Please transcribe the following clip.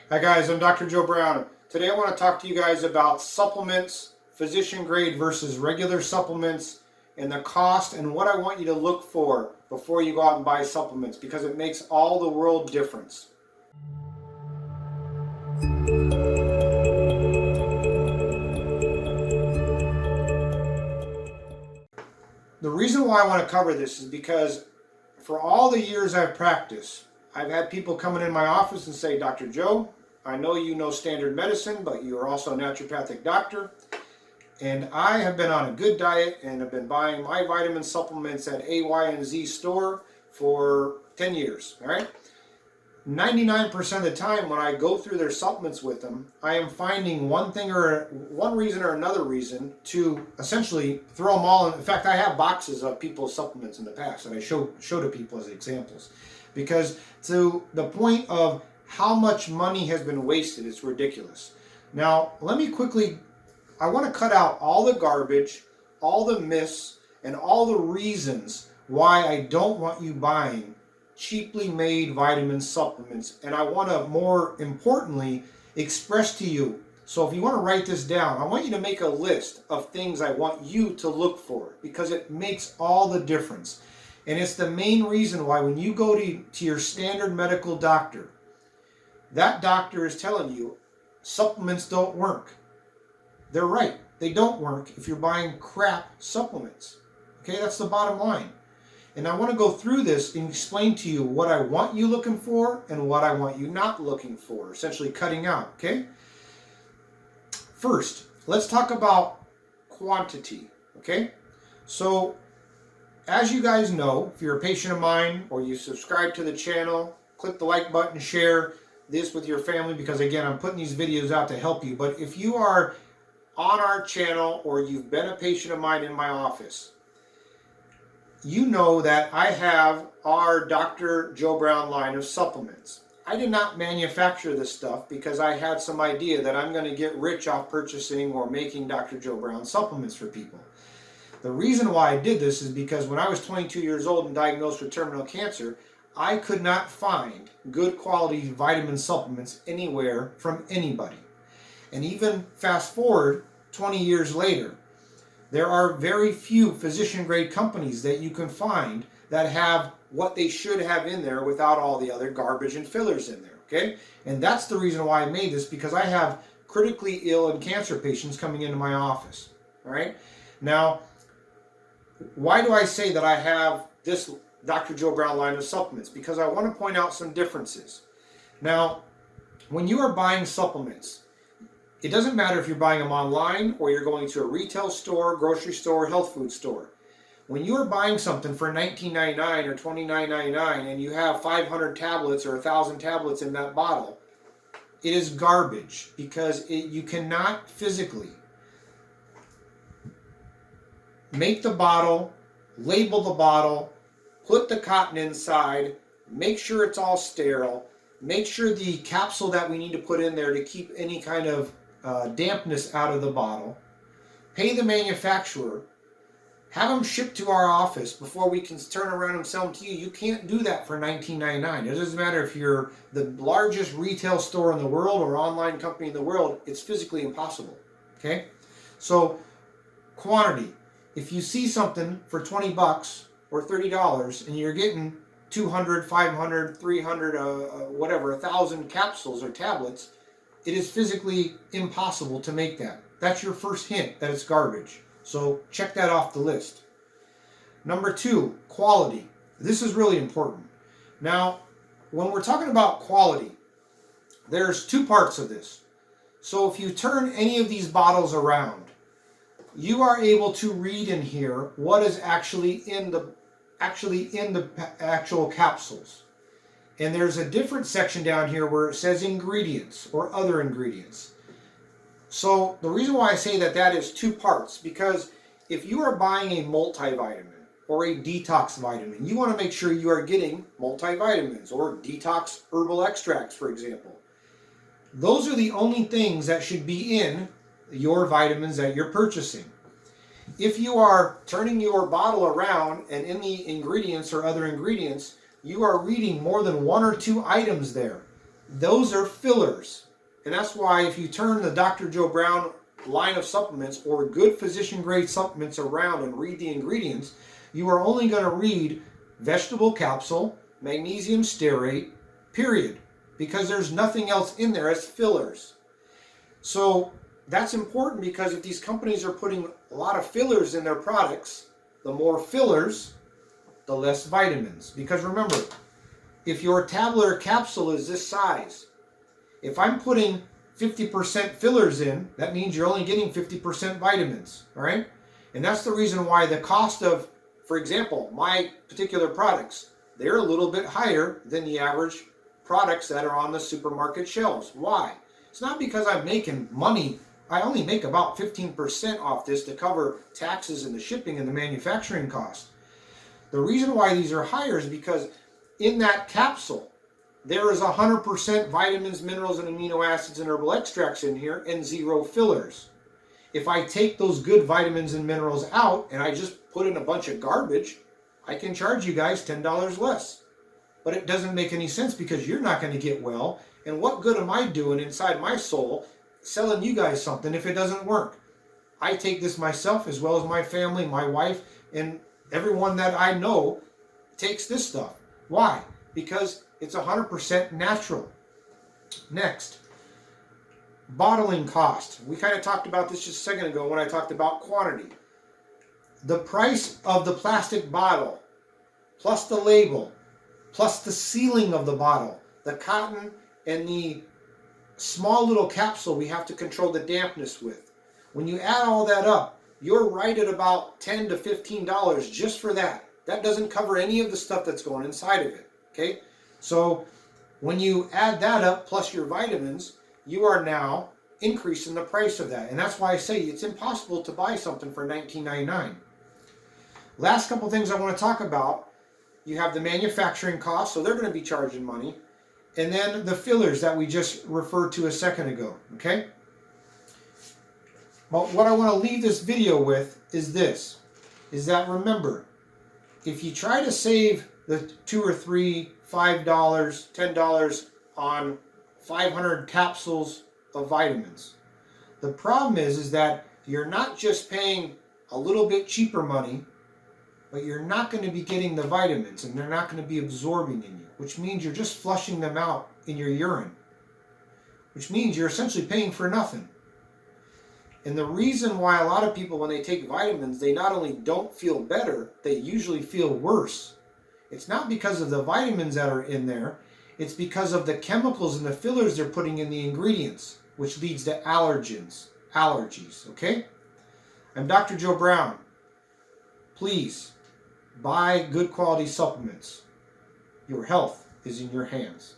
Hi guys, I'm Dr. Joe Brown. Today I want to talk to you guys about supplements, physician grade versus regular supplements, and the cost and what I want you to look for before you go out and buy supplements, because it makes all the world difference. The reason why I want to cover this is because for all the years I've practiced, I've had people coming in my office and say, Dr. Joe, I know you know standard medicine, but you are also a naturopathic doctor. And I have been on a good diet and have been buying my vitamin supplements at A, Y, and Z store for 10 years, all right? 99% of the time when I go through their supplements with them, I am finding one reason or another reason to essentially throw them all in. In fact, I have boxes of people's supplements in the past that I show to people as examples. Because to the point of how much money has been wasted, it's ridiculous. Now, I want to cut out all the garbage, all the myths, and all the reasons why I don't want you buying cheaply made vitamin supplements. And I want to, more importantly, express to you. So if you want to write this down, I want you to make a list of things I want you to look for, because it makes all the difference. And it's the main reason why when you go to your standard medical doctor, that doctor is telling you supplements don't work. They're right. They don't work if you're buying crap supplements. Okay, that's the bottom line. And I want to go through this and explain to you what I want you looking for and what I want you not looking for, essentially cutting out, okay? First, let's talk about quantity, okay? So, as you guys know, if you're a patient of mine or you subscribe to the channel, click the like button, share this with your family, because again, I'm putting these videos out to help you. But if you are on our channel or you've been a patient of mine in my office, you know that I have our Dr. Joe Brown line of supplements. I did not manufacture this stuff because I had some idea that I'm going to get rich off purchasing or making Dr. Joe Brown supplements for people. The reason why I did this is because when I was 22 years old and diagnosed with terminal cancer, I could not find good quality vitamin supplements anywhere from anybody. And even fast forward 20 years later, there are very few physician-grade companies that you can find that have what they should have in there without all the other garbage and fillers in there, okay? And that's the reason why I made this, because I have critically ill and cancer patients coming into my office, all right? Now, why do I say that I have this Dr. Joe Brown line of supplements? Because I want to point out some differences. Now, when you are buying supplements, it doesn't matter if you're buying them online or you're going to a retail store, grocery store, health food store. When you are buying something for $19.99 or $29.99 and you have 500 tablets or 1,000 tablets in that bottle, it is garbage, because you cannot physically make the bottle, label the bottle, put the cotton inside, make sure it's all sterile, make sure the capsule that we need to put in there to keep any kind of dampness out of the bottle, pay the manufacturer, have them shipped to our office before we can turn around and sell them to you. You can't do that for $19.99. It doesn't matter if you're the largest retail store in the world or online company in the world, it's physically impossible, okay? So, quantity. If you see something for 20 bucks or $30 and you're getting 200, 500, 300, whatever, 1,000 capsules or tablets, it is physically impossible to make that. That's your first hint that it's garbage. So check that off the list. Number 2, quality. This is really important. Now, when we're talking about quality, there's 2 parts of this. So if you turn any of these bottles around, you are able to read in here what is actually in the actual capsules. And there's a different section down here where it says ingredients or other ingredients. So the reason why I say that is 2 parts, because if you are buying a multivitamin or a detox vitamin, you want to make sure you are getting multivitamins or detox herbal extracts, for example. Those are the only things that should be in your vitamins that you're purchasing. If you are turning your bottle around and in the ingredients or other ingredients, you are reading more than 1 or 2 items there, those are fillers. And that's why if you turn the Dr. Joe Brown line of supplements or good physician grade supplements around and read the ingredients, you are only going to read vegetable capsule, magnesium stearate, period. Because there's nothing else in there as fillers. So that's important, because if these companies are putting a lot of fillers in their products, the more fillers, the less vitamins. Because remember, if your tablet or capsule is this size, if I'm putting 50% fillers in, that means you're only getting 50% vitamins, all right? And that's the reason why the cost of, for example, my particular products, they're a little bit higher than the average products that are on the supermarket shelves. Why? It's not because I'm making money. I only make about 15% off this to cover taxes and the shipping and the manufacturing cost. The reason why these are higher is because in that capsule, there is 100% vitamins, minerals, and amino acids and herbal extracts in here, and 0 fillers. If I take those good vitamins and minerals out and I just put in a bunch of garbage, I can charge you guys $10 less. But it doesn't make any sense, because you're not going to get well. And what good am I doing inside my soul selling you guys something if it doesn't work? I take this myself, as well as my family, my wife, and everyone that I know takes this stuff. Why? Because it's 100% natural. Next, bottling cost. We kind of talked about this just a second ago when I talked about quantity. The price of the plastic bottle, plus the label, plus the sealing of the bottle, the cotton, and the small little capsule we have to control the dampness with. When you add all that up, you're right at about $10 to $15 just for that. That doesn't cover any of the stuff that's going inside of it, okay? So when you add that up plus your vitamins, you are now increasing the price of that. And that's why I say it's impossible to buy something for $19.99. Last couple things I want to talk about. You have the manufacturing costs, so they're going to be charging money. And then the fillers that we just referred to a second ago, okay? But what I want to leave this video with is this, is that remember, if you try to save the $2 or $3, $5, $10 on 500 capsules of vitamins, the problem is that you're not just paying a little bit cheaper money, but you're not going to be getting the vitamins, and they're not going to be absorbing in you, which means you're just flushing them out in your urine, which means you're essentially paying for nothing. And the reason why a lot of people, when they take vitamins, they not only don't feel better, they usually feel worse. It's not because of the vitamins that are in there, it's because of the chemicals and the fillers they're putting in the ingredients, which leads to allergens, allergies, okay? I'm Dr. Joe Brown. Please, buy good quality supplements. Your health is in your hands.